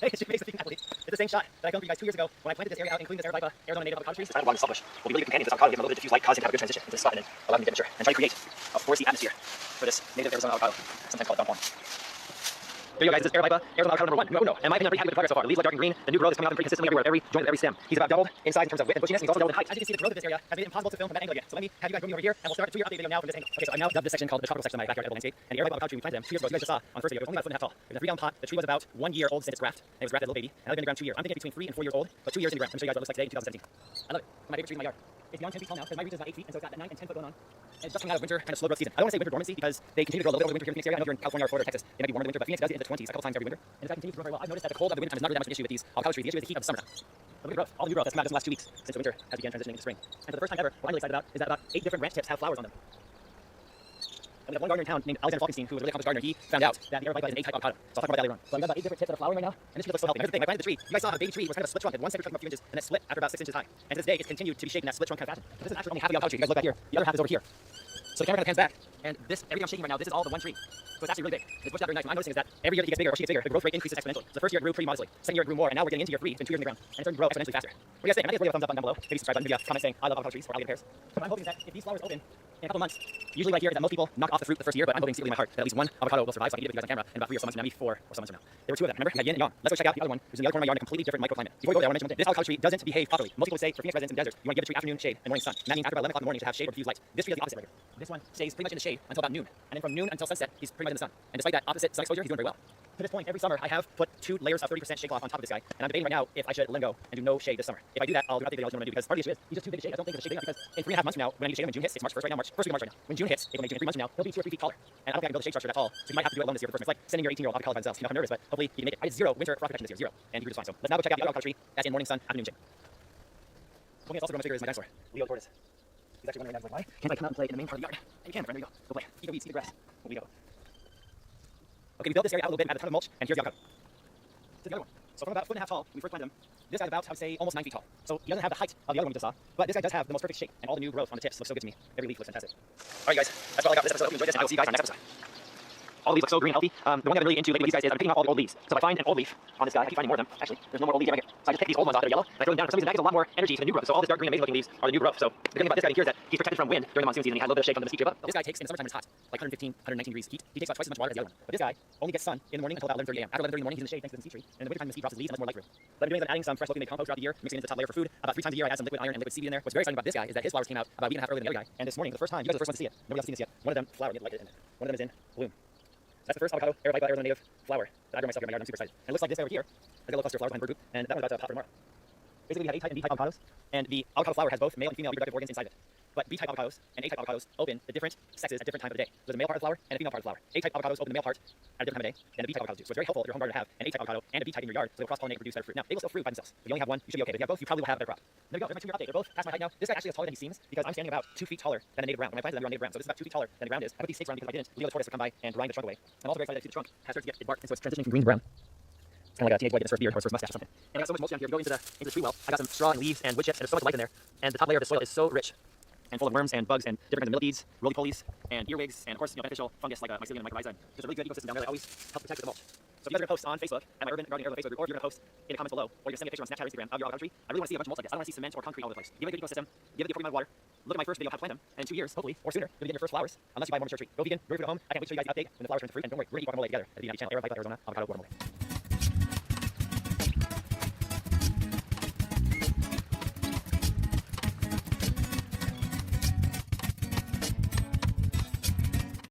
Hey, it's Jimmy speaking athlete. It's the same shot that I filmed for you guys 2 years ago when I planted this area out, including this Areotypa Arizona native avocado trees. This kind of long selfish will be really good companions. This avocado gives them a little bit of diffuse light, causing him to have a good transition into this spot and then allow him to get mature and try to create a foresty atmosphere for this native Arizona avocado, sometimes called dawn palm. There you go, guys. This is Areotypa Arizona avocado number 1. No, no. And my opinion, I'm pretty happy with the progress so far. The leaves look dark and green. The new growth is coming out pretty consistently everywhere, every joint of every stem. He's about doubled in size in terms of width and bushiness, and he's also doubled in height. As you can see, the growth of this area has made it impossible to film from that angle again. So let me have you guys move me over here, and we'll start a 2-year update video now from this angle. Okay, so I've now dubbed this section called the tropical section of my backyard edible landscape. And the Areotypa avocado tree we planted them 2 years ago, as you guys just saw on the first video, it was only about 1.5 feet tall. It was a 3-gallon pot. The tree was about 1 year old since its graft. And it was grafted a little baby. And I've been in the ground 2 years. I'm thinking between 3 and 4 years old, but 2 years in the ground. Let me show you guys what it looks like today in 2017. I love it. My favorite tree in my yard. It's beyond 10 feet tall now because my reach is about 8 feet, and so it's got that 9 and 10 foot going on. And it's just coming out of winter, kind of slow growth season. I don't want to say winter dormancy because they continue to grow a little bit over winter here in Phoenix area. I know if you're in California or Florida or Texas, it might be warmer than winter, but Phoenix does it into the 20s a couple times every winter. And this guy continues to grow very well. I've noticed that the cold of the winter time is not really that much of an issue with these avocado trees. The issue is the heat of the summer time. Look at the growth, all the new growth that's come out just in the last 2 weeks since the winter has begun transitioning into spring. And for the first time ever, what I'm really excited about is that about 8 different branch tips have flowers on them. And we have one gardener in town named Alexander Falkenstein, who was a really accomplished gardener. He found out that the Areotypa is an A-type avocado. So I'll talk about that later on. So we've got about 8 different tips that are flowering right now, and this tree looks so healthy. And here's the thing, I planted the tree. You guys saw a baby tree was kind of a split trunk. It had one center trunk up a few inches, and then split after about 6 inches high. And to this day, it's continued to be shaped in that split trunk kind of fashion. But this is actually only half of the avocado tree. You guys look back here. The other half is over here. So the camera kind of pans back, and this, everything I'm shaking right now, this is all the one tree. So it's actually really big. It's pushed out very nice. What I'm noticing is that every year that he gets bigger or she gets bigger, the growth rate increases exponentially. So the first year it grew pretty modestly. Second year it grew more, and now we're getting into year 3. It's been 2 years in the ground, and it's starting to grow exponentially faster. What do you guys think? I think it's really a thumbs up button down below. Maybe subscribe button, maybe a comment saying I love avocado trees or alligator pears. What I'm hoping is that if these flowers open in a couple months, usually what I hear is that most people knock off the fruit the first year, but I'm hoping secretly in my heart that at least one avocado will survive, so I can eat it with you guys on camera in about 3 or so months from now, maybe 4 or so months from now. There were 2 of them. Remember? We had yin and yang. Let's go check out the other one, who's in the other corner of my yard in a completely different microclimate. Before we go there, I want to mention one thing. This avocado tree doesn't behave properly. Most people say for Phoenix residents in the desert, you want to give the tree afternoon shade and morning sun. And that means after about 11 o'clock in the morning, you should have shade or diffuse light. This tree does the opposite right here. This one stays pretty much in the shade until about noon, and then from noon until sunset, he's pretty much in the sun. And despite that opposite sun exposure, he's doing very well. To this point, every summer I have put 2 layers of 30% shade cloth on top of this guy, and I'm debating right now if I should let him go and do no shade this summer. If I do that, I'll do nothing. I'll do because part of the issue is he's just too big to shade. I don't think there's a shade big enough because in 3.5 months from now, when I need to shade him, when June hits, it's March 1st right now, March 1st week of March right now. When June hits, it will make June 3 months from now, he'll be 2 or 3 feet taller. And I don't think I can build a shade structure that tall, so you might have to do it alone this year for the first month. It's like sending your 18-year-old avocado by himself. You know, I'm nervous, but hopefully he can make it. I did 0 winter frost protection this year, 0, and he grew just fine. So let's now go check out the other avocado tree that's in morning sun, afternoon shade. One thing that's also growing my figure is my dinosaur, Leo the tortoise. He's actually wondering right now, like, why can't I come out and play in the main part of the yard? And you can, friend. There you go. Go play. Eat the weeds, eat the grass. Here we go. Okay, we built this area out a little bit, added a ton of mulch, and here's the avocado. To the other one. So from about 1.5 feet tall, when we first planted him, this guy's about, I would say, almost 9 feet tall. So he doesn't have the height of the other one we just saw, but this guy does have the most perfect shape, and all the new growth on the tips looks so good to me. Every leaf looks fantastic. Alright, guys, that's all I got for this episode. Hope you enjoyed this, and I will see you guys on the next episode. All the leaves look so green and healthy. The one that I'm really into lately with these guys is I'm picking off all the old leaves. So if I find an old leaf on this guy, I keep finding more of them. Actually, there's no more old leaves right here. So I just pick these old ones off that are yellow, and I throw them down. For some reason, that gives a lot more energy to the new growth. So all this dark green, amazing looking leaves are the new growth. So the good thing about this guy here is that he's protected from wind during the monsoon season. He had a little bit of shade from the mesquite tree above. This guy takes, in the summertime, it's hot, like 115, 119 degrees heat. He takes about twice as much water as the other one. But this guy only gets sun in the morning until about 11:30 a.m. After 11:30 in the morning, he's in the shade thanks to the mesquite tree. And in the wintertime, the mesquite drops his leaves and lets more light through. What I'm doing is I'm adding some fresh locally made compost throughout the year, mixing it into the top layer for food. About 3 times a year, I add some liquid iron and liquid seaweed in there. What's very exciting about this guy is that his flowers came out about a week and a half earlier than the other guy. And this morning, the first time, you guys are the first ones to see it. Nobody else has seen this yet. One of them flowering, it like it in it. One of them is in bloom. That's the first avocado, Areotypa Arizona native flower that I grow myself here in my yard. I'm super excited. And it looks like this guy over here. I got a little cluster of flowers behind the bird group, and that one's about to pop for tomorrow. Basically, we have A-type and B-type avocados, and the avocado flower has both male and female reproductive organs inside it. But B-type avocados and A-type avocados open the different sexes at different times of the day. There's a male part of the flower and a female part of the flower. A-type avocados open the male part at a different time of day, and the B-type avocados do. So it's very helpful if you're a home gardener to have an A-type avocado and a B-type in your yard, so they'll cross-pollinate and produce better fruit. Now, they will still fruit by themselves. If you only have one, you should be okay. But if you have both, you probably will have a better crop. There we go. There's my 2-year update. They're both past my height now. This guy actually is taller than he seems because I'm standing about 2 feet taller than a native ground. When I planted them, they were on native ground. So this is about 2 feet taller than the ground is. I put these stakes around because if I didn't, Leo the tortoise would come by and grind the trunk away. I'm also very excited to see the trunk has started to get bark, and so it's transitioning from green to brown. It's kind of like a teenage boy getting his first beard or his first mustache or something. And I got so much mulch down here. If you go into the tree well, I got some straw and leaves and wood chips, and there's so much light in there. And the top layer of the soil is so rich and full of worms and bugs and different kinds of millipedes, roly-polies, and earwigs, and of course, beneficial fungus like mycelium and mycorrhizae. There's a really good ecosystem down there that always helps protect the mulch. So if you guys are going to post on Facebook at my Urban Gardening Arizona Facebook group, or if you're going to post in the comments below, or you're going to send me a picture on Snapchat or Instagram of your avocado tree, I really want to see a bunch of mulch like this. I don't want to see cement or concrete all over the place. Give it a good ecosystem, give it the appropriate amount of water. Look at my first video of how to plant them, and in 2 years, hopefully, or sooner, you'll be getting your first flowers, unless you buy a more mature tree. Go vegan, grow your food at home. I can't wait to show you guys the update when the flowers turn to fruit, and don't worry, we're going to eat guacamole together at the channel, Areotypa Arizona Avocado Guacamole.